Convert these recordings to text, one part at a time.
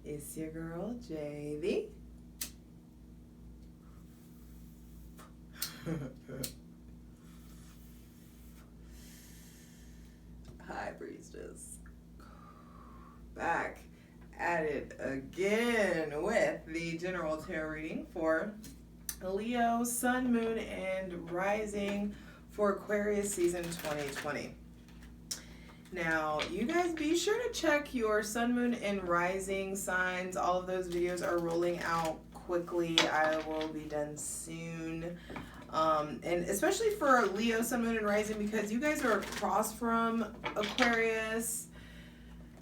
It's your girl, JV. Hi, Breezes. Back at it again with the general tarot reading for Leo, Sun, Moon, and Rising for Aquarius season 2020. Now, you guys be sure to check your Sun, Moon, and Rising signs. All of those videos are rolling out quickly. I will be done soon. And especially for Leo, Sun, Moon, and Rising, because you guys are across from Aquarius.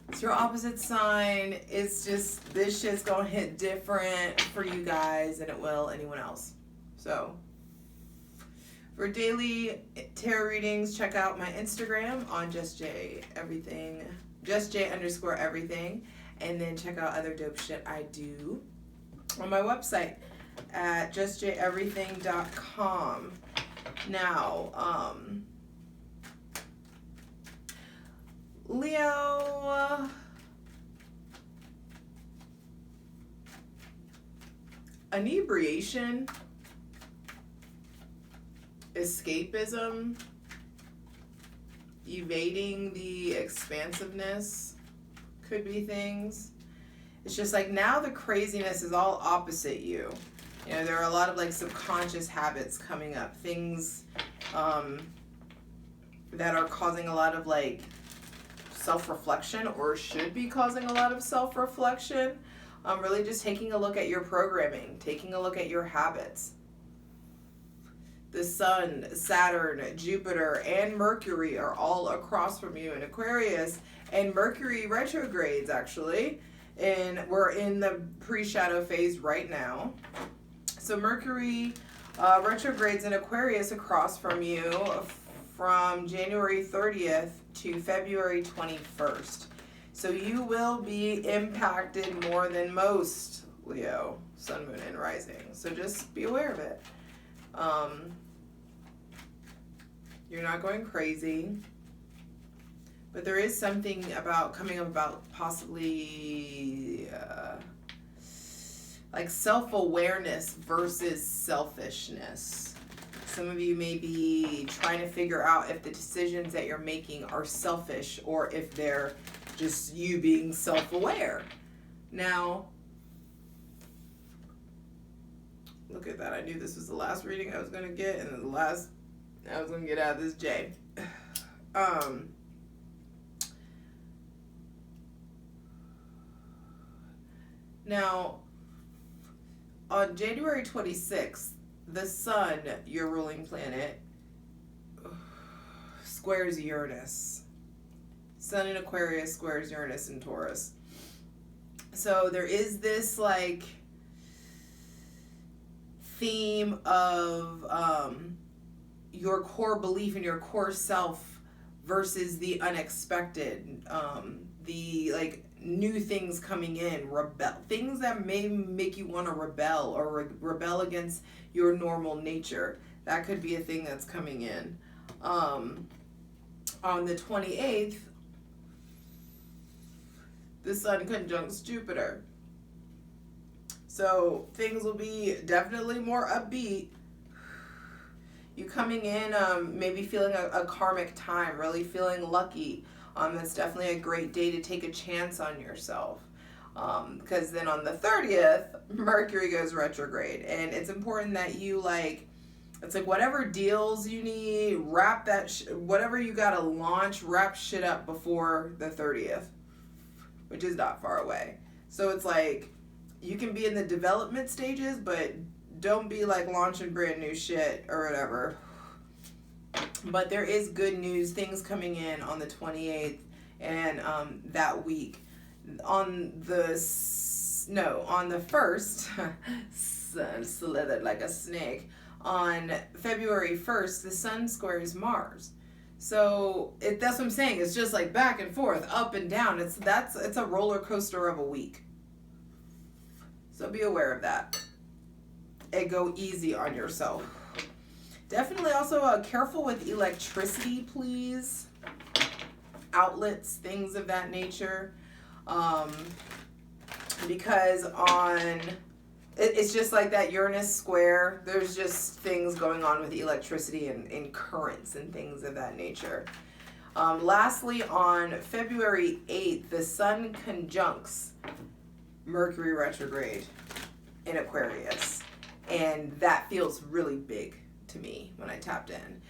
It's your opposite sign. It's just, this shit's gonna hit different for you guys than it will anyone else. So, for daily tarot readings, check out my Instagram on justjeverything, justj_everything, and then check out other dope shit I do on my website at justjeverything.com. Now, Leo, inebriation, escapism, evading the expansiveness could be things. It's just like now the craziness is all opposite you. You know, there are a lot of like subconscious habits coming up, things that are causing a lot of like self-reflection, or should be causing a lot of self-reflection. Really just taking a look at your programming, taking a look at your habits. The Sun, Saturn, Jupiter, and Mercury are all across from you in Aquarius, and Mercury retrogrades actually, and we're in the pre-shadow phase right now. So Mercury retrogrades in Aquarius across from you from January 30th to February 21st. So you will be impacted more than most, Leo, Sun, Moon, and Rising. So just be aware of it. You're not going crazy, but there is something about coming up about possibly like self-awareness versus selfishness. Some of you may be trying to figure out if the decisions that you're making are selfish or if they're just you being self-aware. Now, look at that. I knew this was the last reading I was going to get, and the last I was going to get out of this J. Now, on January 26th, the Sun, your ruling planet, squares Uranus. Sun in Aquarius squares Uranus in Taurus. So there is this like theme of your core belief and your core self versus the unexpected, the like new things coming in, things that may make you want to rebel or rebel against your normal nature. That could be a thing that's coming in. On the 28th, the Sun conjuncts Jupiter. So things will be definitely more upbeat. You coming in, maybe feeling a karmic time, really feeling lucky. It's definitely a great day to take a chance on yourself. Because then on the 30th, Mercury goes retrograde. And it's important that you it's like whatever deals you need, wrap that, whatever you got to launch, wrap shit up before the 30th, which is not far away. So it's like, you can be in the development stages, but don't be like launching brand new shit or whatever. But there is good news, things coming in on the 28th and that week. On the 1st, slithered like a snake. On February 1st, the Sun squares Mars. So that's what I'm saying. It's just like back and forth, up and down. It's a roller coaster of a week. So be aware of that. And go easy on yourself. Definitely also careful with electricity, please. Outlets, things of that nature. because it's just like that Uranus square. There's just things going on with electricity and currents and things of that nature. Lastly, on February 8th, the Sun conjuncts Mercury retrograde in Aquarius. And that feels really big to me when I tapped in.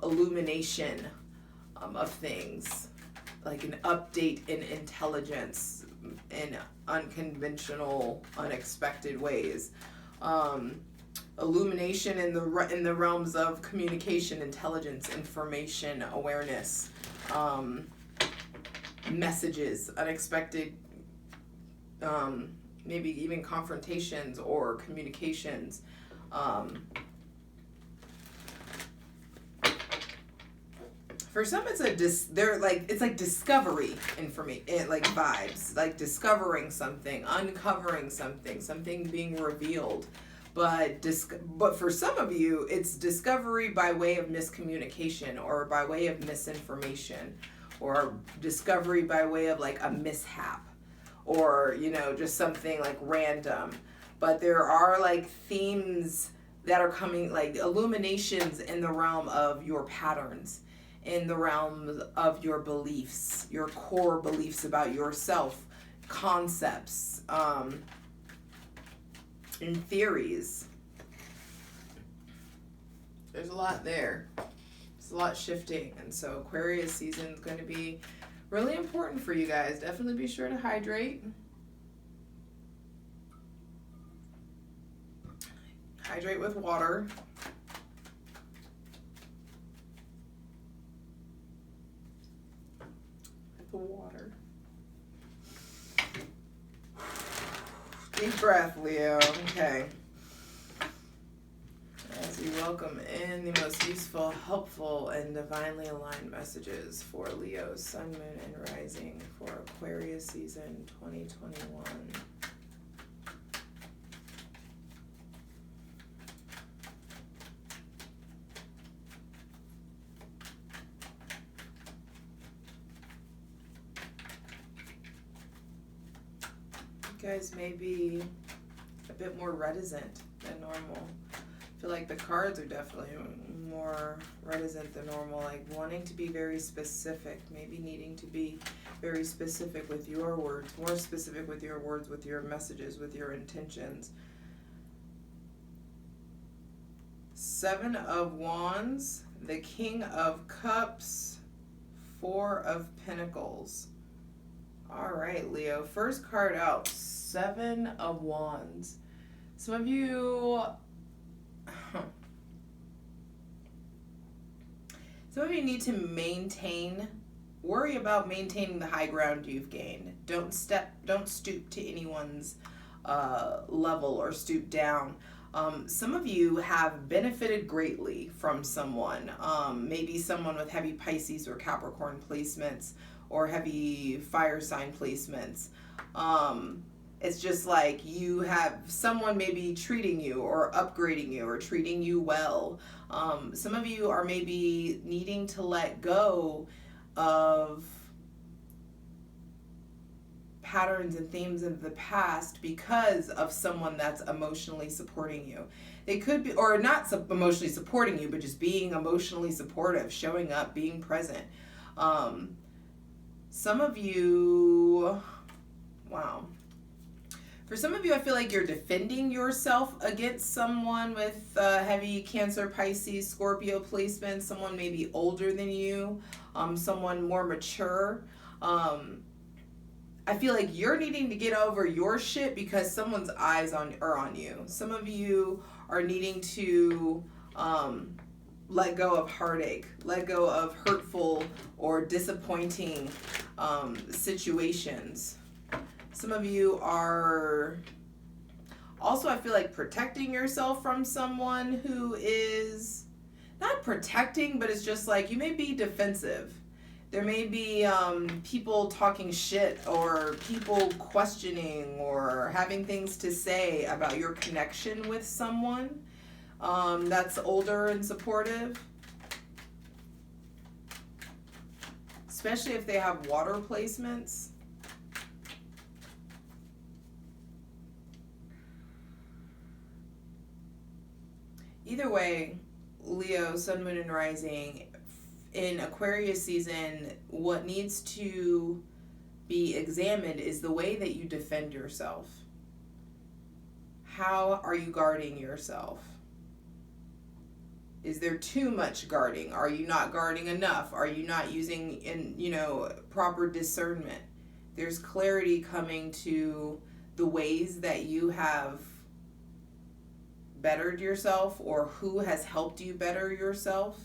Illumination of things, like an update in intelligence in unconventional, unexpected ways. Illumination in the realms of communication, intelligence, information, awareness, messages, unexpected, maybe even confrontations or communications. For some, it's like discovery information, like vibes, like discovering something, uncovering something, something being revealed. But for some of you, it's discovery by way of miscommunication or by way of misinformation, or discovery by way of like a mishap, or just something like random. But there are like themes that are coming, like illuminations in the realm of your patterns, in the realm of your beliefs, your core beliefs about yourself, concepts, and theories. There's a lot there. There's a lot shifting, and so Aquarius season is going to be really important for you guys. Definitely be sure to hydrate. Hydrate with water. The water. Deep breath, Leo. Okay. As we welcome in the most useful, helpful, and divinely aligned messages for Leo, Sun, Moon, and Rising for Aquarius season 2021. You guys may be a bit more reticent than normal. I feel like the cards are definitely more reticent than normal, like wanting to be very specific, maybe needing to be very specific with your words, more specific with your words, with your messages, with your intentions. 7 of Wands, the King of Cups, 4 of Pentacles. All right, Leo, first card out, 7 of Wands. Some of you need to worry about maintaining the high ground you've gained. Don't stoop to anyone's level or stoop down. Some of you have benefited greatly from someone, maybe someone with heavy Pisces or Capricorn placements, or heavy fire sign placements. It's just like you have someone maybe treating you or upgrading you or treating you well. Some of you are maybe needing to let go of patterns and themes of the past because of someone that's emotionally supporting you. They could be, or not emotionally supporting you, but just being emotionally supportive, showing up, being present. Some of you, wow. For some of you, I feel like you're defending yourself against someone with heavy Cancer, Pisces, Scorpio placement, someone maybe older than you, someone more mature. I feel like you're needing to get over your shit because someone's eyes are on you. Some of you are needing to let go of heartache, let go of hurtful or disappointing situations. Some of you are also, I feel like, protecting yourself from someone who is not protecting, but it's just like you may be defensive. There may be people talking shit or people questioning or having things to say about your connection with someone that's older and supportive. Especially if they have water placements. either way, Leo, Sun, Moon, and Rising, in Aquarius season, what needs to be examined is the way that you defend yourself. How are you guarding yourself? Is there too much guarding? Are you not guarding enough? Are you not using proper discernment? There's clarity coming to the ways that you have bettered yourself or who has helped you better yourself.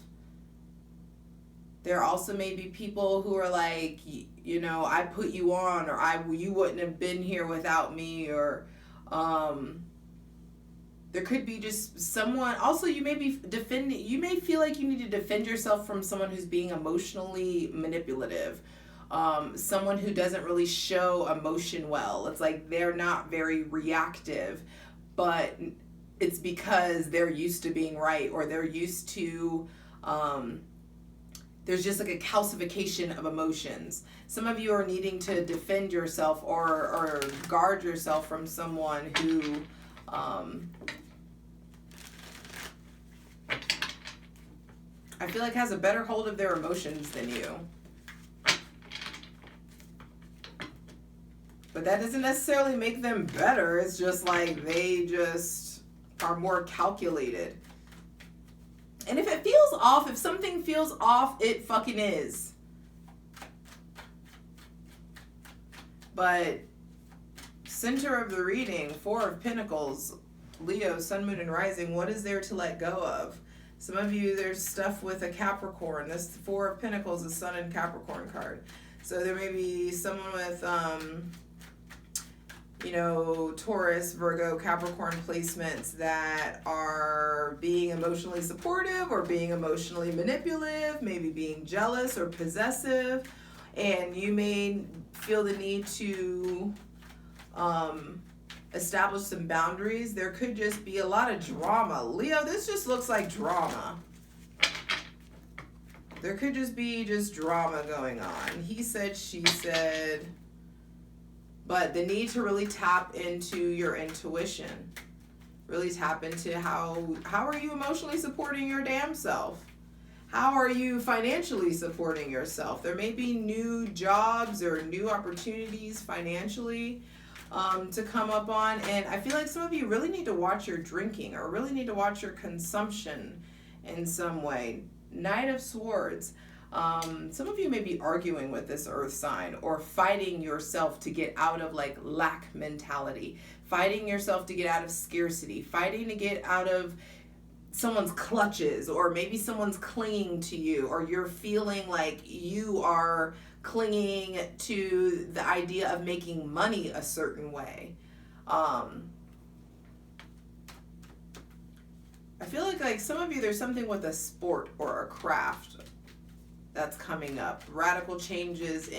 There also may be people who are like, I put you on, or you wouldn't have been here without me, or there could be just someone. Also, you may feel like you need to defend yourself from someone who's being emotionally manipulative. Someone who doesn't really show emotion well. It's like they're not very reactive, but it's because they're used to being right, or they're used to, there's just like a calcification of emotions. Some of you are needing to defend yourself or guard yourself from someone who, I feel like has a better hold of their emotions than you. But that doesn't necessarily make them better. It's just like they just are more calculated. And if it feels off, if something feels off, it fucking is. But center of the reading, Four of Pentacles, Leo, Sun, Moon, and Rising, what is there to let go of? Some of you, there's stuff with a Capricorn. This Four of Pentacles is Sun and Capricorn card. So there may be someone with, Taurus, Virgo, Capricorn placements that are being emotionally supportive or being emotionally manipulative, maybe being jealous or possessive, and you may feel the need to establish some boundaries. There could just be a lot of drama. Leo, this just looks like drama. There could just be drama going on. He said, she said. But the need to really tap into your intuition. Really tap into how are you emotionally supporting your damn self? How are you financially supporting yourself? There may be new jobs or new opportunities financially to come up on. And I feel like some of you really need to watch your drinking or really need to watch your consumption in some way. Knight of Swords. Some of you may be arguing with this earth sign or fighting yourself to get out of like lack mentality, fighting yourself to get out of scarcity, fighting to get out of someone's clutches, or maybe someone's clinging to you, or you're feeling like you are clinging to the idea of making money a certain way. I feel like some of you, there's something with a sport or a craft that's coming up. Radical changes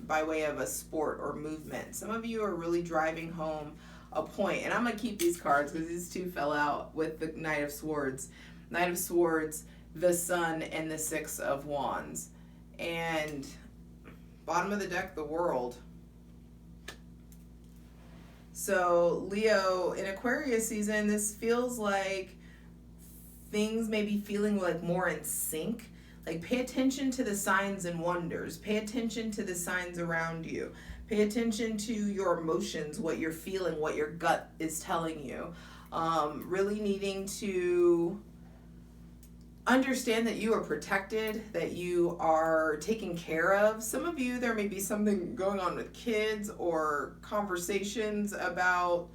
by way of a sport or movement. Some of you are really driving home a point. And I'm going to keep these cards because these two fell out with the Knight of Swords. Knight of Swords, the Sun, and the Six of Wands. And bottom of the deck, the World. So Leo, in Aquarius season, this feels like things may be feeling like more in sync. Like, pay attention to the signs and wonders. Pay attention to the signs around you. Pay attention to your emotions, what you're feeling, what your gut is telling you. Really needing to understand that you are protected, that you are taken care of. Some of you, there may be something going on with kids or conversations about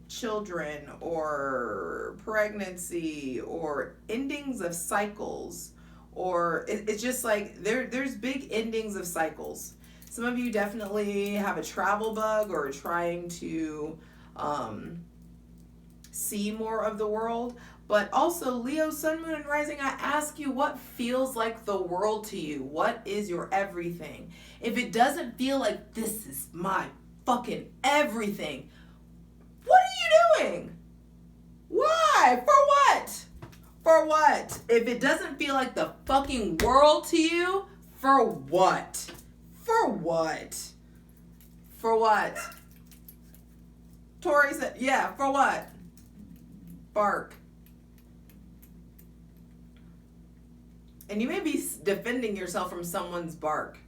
children or pregnancy or endings of cycles. Or it's just like there's big endings of cycles. Some of you definitely have a travel bug or are trying to see more of the world. But also, Leo, Sun, Moon, and Rising, I ask you, what feels like the world to you? What is your everything? If it doesn't feel like this is my fucking everything, what are you doing? Why? For what? For what? If it doesn't feel like the fucking world to you, for what? For what? For what? Tori said, yeah, for what? Bark. And you may be defending yourself from someone's bark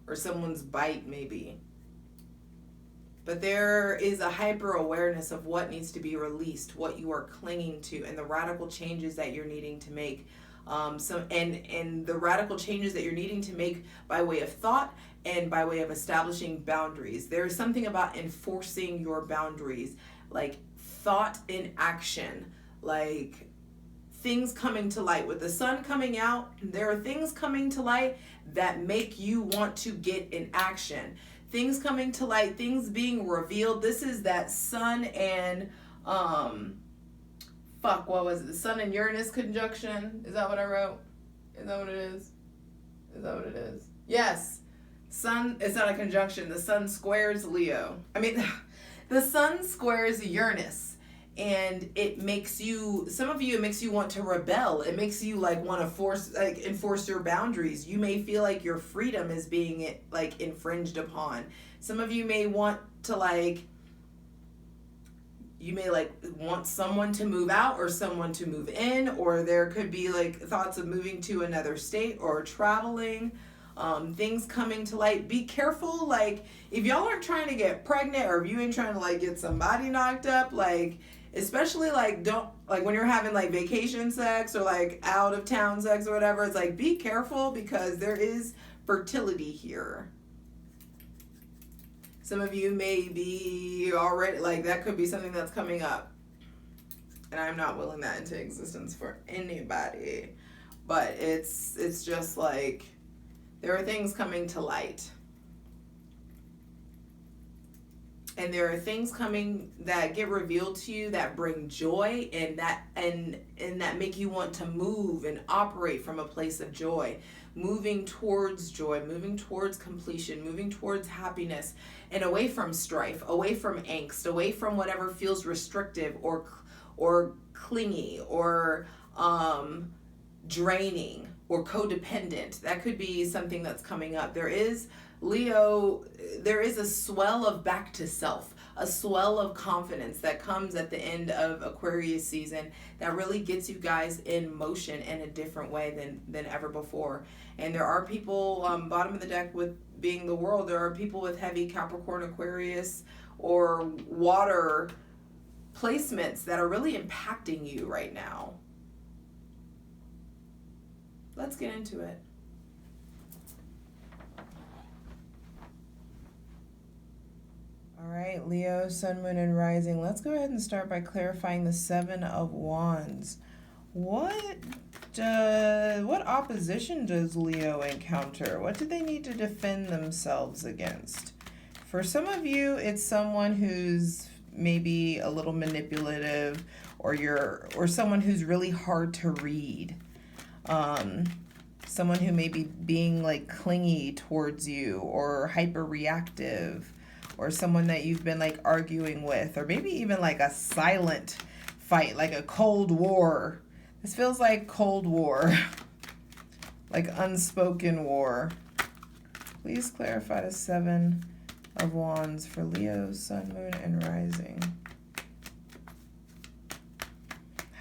or someone's bite, maybe. But there is a hyper awareness of what needs to be released, what you are clinging to, and the radical changes that you're needing to make. And the radical changes that you're needing to make by way of thought and by way of establishing boundaries. There is something about enforcing your boundaries, like thought in action, like things coming to light. With the sun coming out, there are things coming to light that make you want to get in action. Things coming to light, things being revealed. This is that sun and what was it? The sun and Uranus conjunction. Is that what I wrote? Is that what it is? Is that what it is? Yes. Sun, it's not a conjunction. The sun squares Leo. I mean, the sun squares Uranus. And it makes you, some of you, it makes you want to rebel. It makes you like want to enforce your boundaries. You may feel like your freedom is being like infringed upon. Some of you may want to you may want someone to move out or someone to move in, or there could be like thoughts of moving to another state or traveling. Things coming to light. Be careful, like if y'all aren't trying to get pregnant or if you ain't trying to like get somebody knocked up, like especially don't when you're having like vacation sex or like out of town sex or whatever, it's like be careful because there is fertility here. Some of you may be already like that could be something that's coming up, and I'm not willing that into existence for anybody, but it's just like there are things coming to light. And there are things coming that get revealed to you that bring joy and that make you want to move and operate from a place of joy, moving towards joy, moving towards completion, moving towards happiness, and away from strife, away from angst, away from whatever feels restrictive or clingy or draining or codependent. That could be something that's coming up. There is Leo, there is a swell of back to self, a swell of confidence that comes at the end of Aquarius season that really gets you guys in motion in a different way than ever before. And there are people, bottom of the deck with being the world, there are people with heavy Capricorn, Aquarius, or water placements that are really impacting you right now. Let's get into it. All right, Leo, Sun, Moon, and Rising. Let's go ahead and start by clarifying the Seven of Wands. What opposition does Leo encounter? What do they need to defend themselves against? For some of you, it's someone who's maybe a little manipulative, or someone who's really hard to read. Someone who may be being like clingy towards you or hyper reactive, or someone that you've been like arguing with, or maybe even like a silent fight, like a Cold War. This feels like Cold War, like unspoken war. Please clarify the Seven of Wands for Leo, Sun, Moon, and Rising.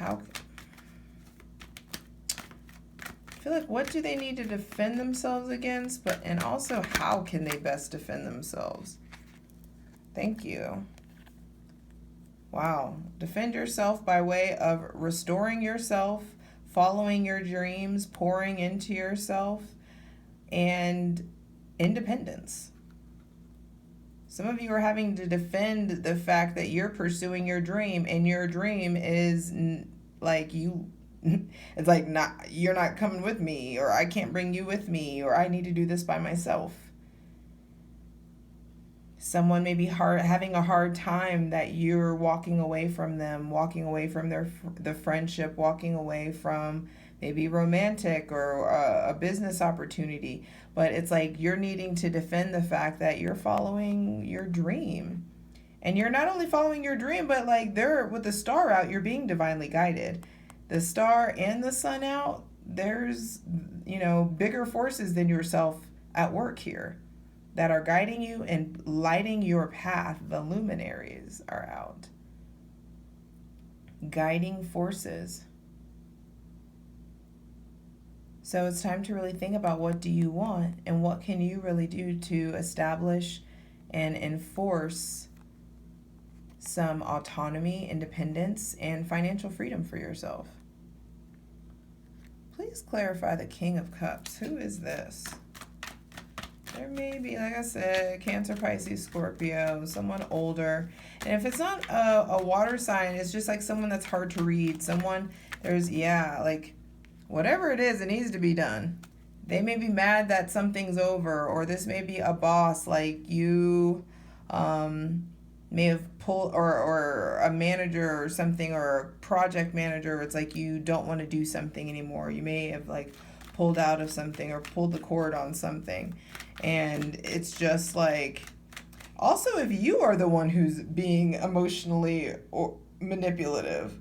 I feel like what do they need to defend themselves against, and also how can they best defend themselves? Thank you. Wow. Defend yourself by way of restoring yourself, following your dreams, pouring into yourself, and independence. Some of you are having to defend the fact that you're pursuing your dream, and your dream is like it's like you're not coming with me, or I can't bring you with me, or I need to do this by myself. Someone may be having a hard time that you're walking away from them, walking away from the friendship, walking away from maybe romantic or a business opportunity. But it's like you're needing to defend the fact that you're following your dream. And you're not only following your dream, but like with the star out, you're being divinely guided. The star and the sun out, there's, bigger forces than yourself at work here that are guiding you and lighting your path. The luminaries are out. Guiding forces. So it's time to really think about what do you want and what can you really do to establish and enforce some autonomy, independence, and financial freedom for yourself. Please clarify the King of Cups. Who is this? There may be, like I said, Cancer, Pisces, Scorpio, someone older. And if it's not a water sign, it's just like someone that's hard to read. Someone, like whatever it is, it needs to be done. They may be mad that something's over, or this may be a boss, like you may have pulled, or a manager or something, or a project manager. It's like you don't want to do something anymore. You may have like pulled out of something or pulled the cord on something. And it's just like, also if you are the one who's being emotionally or manipulative,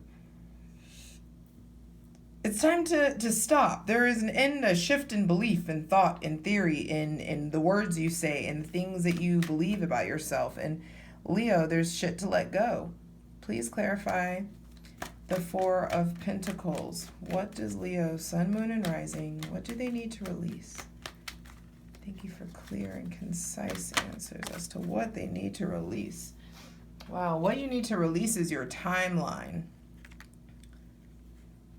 it's time to stop. There is a shift in belief and thought and theory in the words you say and the things that you believe about yourself. And Leo, there's shit to let go. Please clarify the Four of Pentacles. What does Leo, Sun, Moon, and Rising, what do they need to release? Thank you for clear and concise answers as to what they need to release. Wow, what you need to release is your timeline.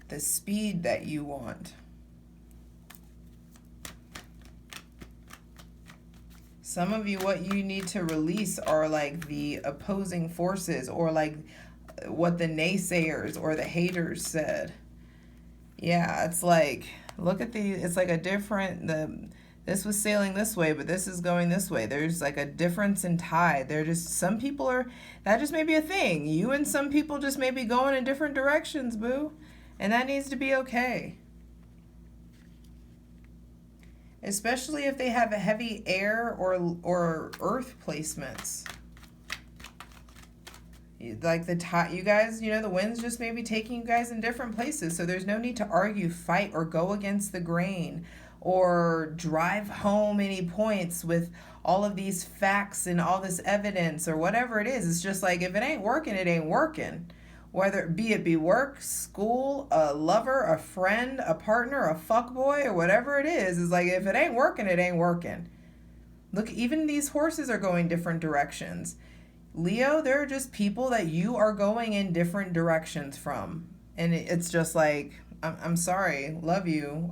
The speed that you want. Some of you, what you need to release are like the opposing forces, or like what the naysayers or the haters said. Yeah, it's like, look at it's like a different, this was sailing this way, but this is going this way. There's like a difference in tide. Some people that just may be a thing. You and some people just may be going in different directions, boo. And that needs to be okay. Especially if they have a heavy air or earth placements. Like you guys, the winds just may be taking you guys in different places. So there's no need to argue, fight, or go against the grain, or drive home any points with all of these facts and all this evidence or whatever it is. It's just like, if it ain't working, it ain't working. Whether it be work, school, a lover, a friend, a partner, a fuckboy, or whatever it is like, if it ain't working, it ain't working. Look, even these horses are going different directions. Leo, there are just people that you are going in different directions from. And it's just like, I'm sorry, love you.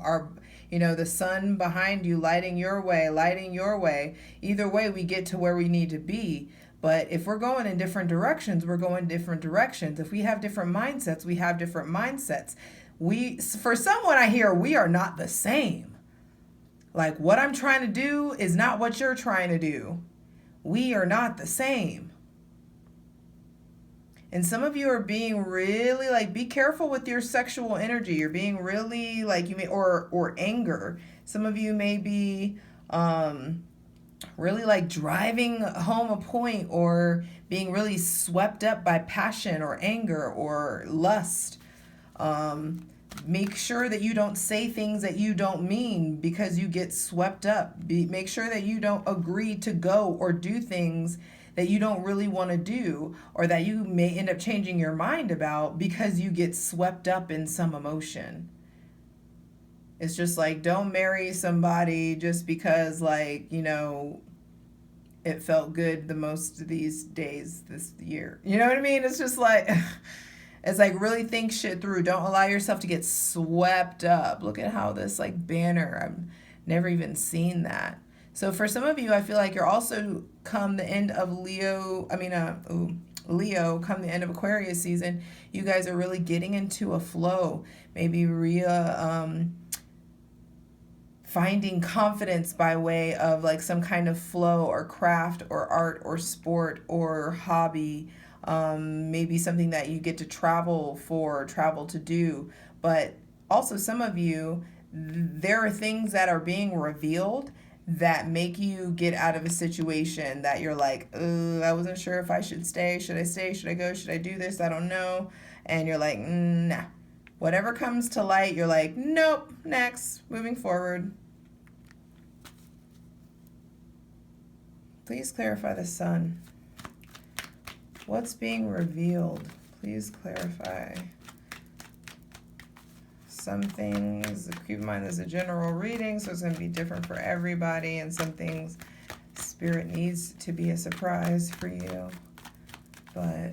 The sun behind you lighting your way. Either way, we get to where we need to be. But if we're going in different directions, we're going different directions. If we have different mindsets, we have different mindsets. For someone I hear, we are not the same. Like, what I'm trying to do is not what you're trying to do. We are not the same. And some of you are being really like, be careful with your sexual energy. You're being really like, or anger. Some of you may be really like driving home a point, or being really swept up by passion or anger or lust. Make sure that you don't say things that you don't mean because you get swept up. Make sure that you don't agree to go or do things that you don't really want to do, or that you may end up changing your mind about because you get swept up in some emotion. It's just like, don't marry somebody just because, like, it felt good the most of these days this year. You know what I mean? It's just like, it's like, really think shit through. Don't allow yourself to get swept up. Look at how this like banner, I've never even seen that. So for some of you, I feel like you're also come the end of Leo, come the end of Aquarius season, you guys are really getting into a flow. Maybe finding confidence by way of like some kind of flow or craft or art or sport or hobby. Maybe something that you get to travel to do. But also some of you, there are things that are being revealed that make you get out of a situation that you're like, I wasn't sure if I should stay. Should I stay? Should I go? Should I do this? I don't know. And you're like, nah. Whatever comes to light, you're like, nope, next, moving forward. Please clarify the sun. What's being revealed? Please clarify. some things, keep in mind there's a general reading, so it's going to be different for everybody, and some things Spirit needs to be a surprise for you. But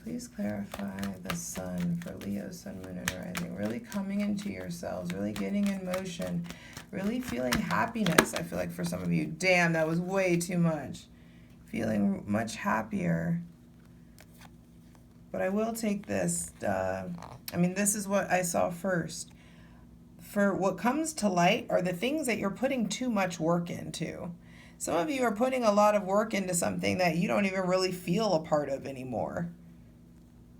please clarify the sun for Leo, sun, moon, and rising. Really coming into yourselves, really getting in motion, really feeling happiness. I feel like for some of you, damn, that was way too much. Feeling much happier. But I will take this. I mean, this is what I saw first. For what comes to light are the things that you're putting too much work into. Some of you are putting a lot of work into something that you don't even really feel a part of anymore.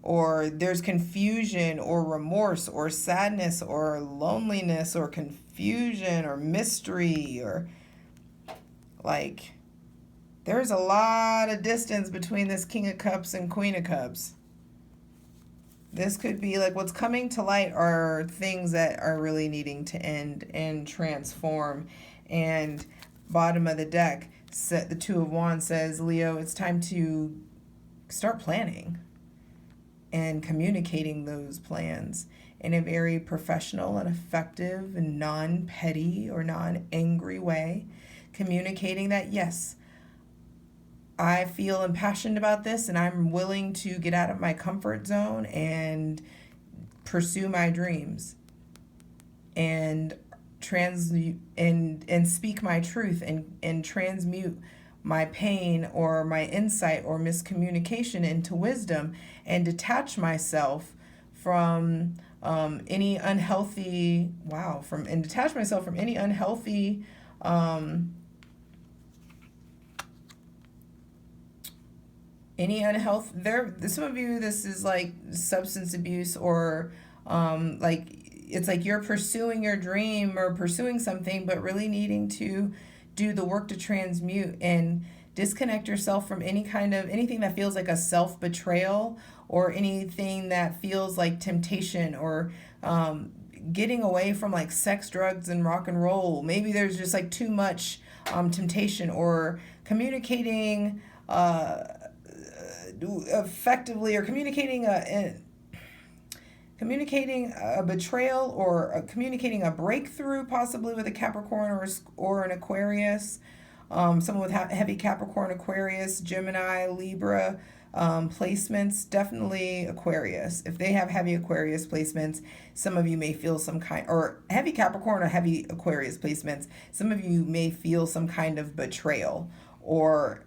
Or there's confusion or remorse or sadness or loneliness or confusion or mystery, or like there's a lot of distance between this King of Cups and Queen of Cups. This could be like what's coming to light are things that are really needing to end and transform. And bottom of the deck, the Two of Wands says, Leo, it's time to start planning and communicating those plans in a very professional and effective and non-petty or non-angry way. Communicating that, yes, I feel impassioned about this and I'm willing to get out of my comfort zone and pursue my dreams and speak my truth and transmute my pain or my insight or miscommunication into wisdom, and detach myself from any unhealthy some of you, this is like substance abuse, or like it's like you're pursuing your dream or pursuing something, but really needing to do the work to transmute and disconnect yourself from anything that feels like a self-betrayal, or anything that feels like temptation, or getting away from like sex, drugs, and rock and roll. Maybe there's just like too much temptation, or communicating effectively, or communicating a betrayal, or communicating a breakthrough, possibly with a Capricorn or an Aquarius. Someone with heavy Capricorn, Aquarius, Gemini, Libra placements, definitely Aquarius. If they have heavy Aquarius placements, some of you may feel some kind, or heavy Capricorn or heavy Aquarius placements, some of you may feel some kind of betrayal, or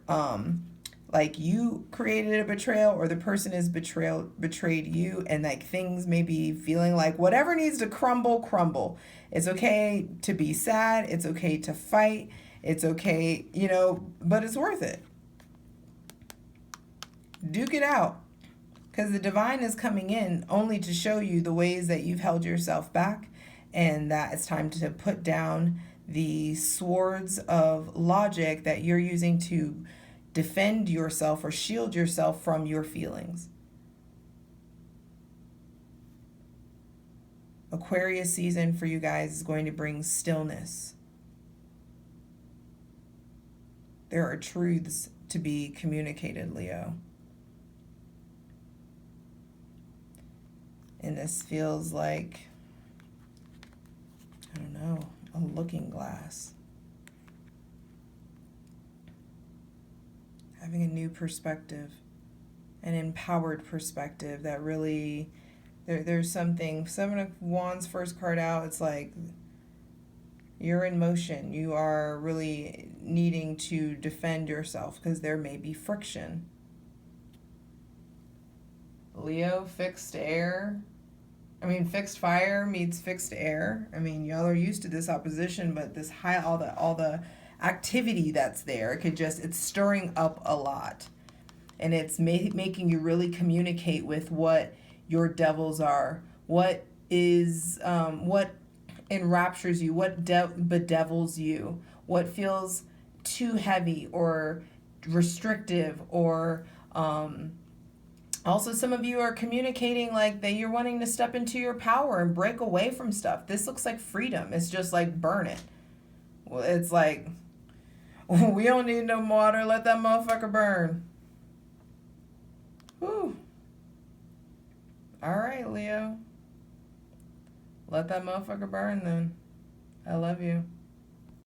like you created a betrayal, or the person is betrayed you, and like things may be feeling like whatever needs to crumble. It's okay to be sad. It's okay to fight. It's okay, but it's worth it. Duke it out, because the divine is coming in only to show you the ways that you've held yourself back, and that it's time to put down the swords of logic that you're using to defend yourself or shield yourself from your feelings. Aquarius season for you guys is going to bring stillness. There are truths to be communicated, Leo. And this feels like, I don't know, a looking glass. Having a new perspective, an empowered perspective that really, there's something, Seven of Wands first card out, it's like you're in motion. You are really needing to defend yourself because there may be friction. Leo, fixed fire meets fixed air. I mean, y'all are used to this opposition, but this all the activity that's there, it's stirring up a lot, and it's making you really communicate with what your devils are, what enraptures you, what bedevils you, what feels too heavy or restrictive, or also some of you are communicating like that you're wanting to step into your power and break away from stuff. This looks like freedom. It's just like burn it. Well, it's like, we don't need no water, let that motherfucker burn. Whew. All right, Leo. Let that motherfucker burn then. I love you.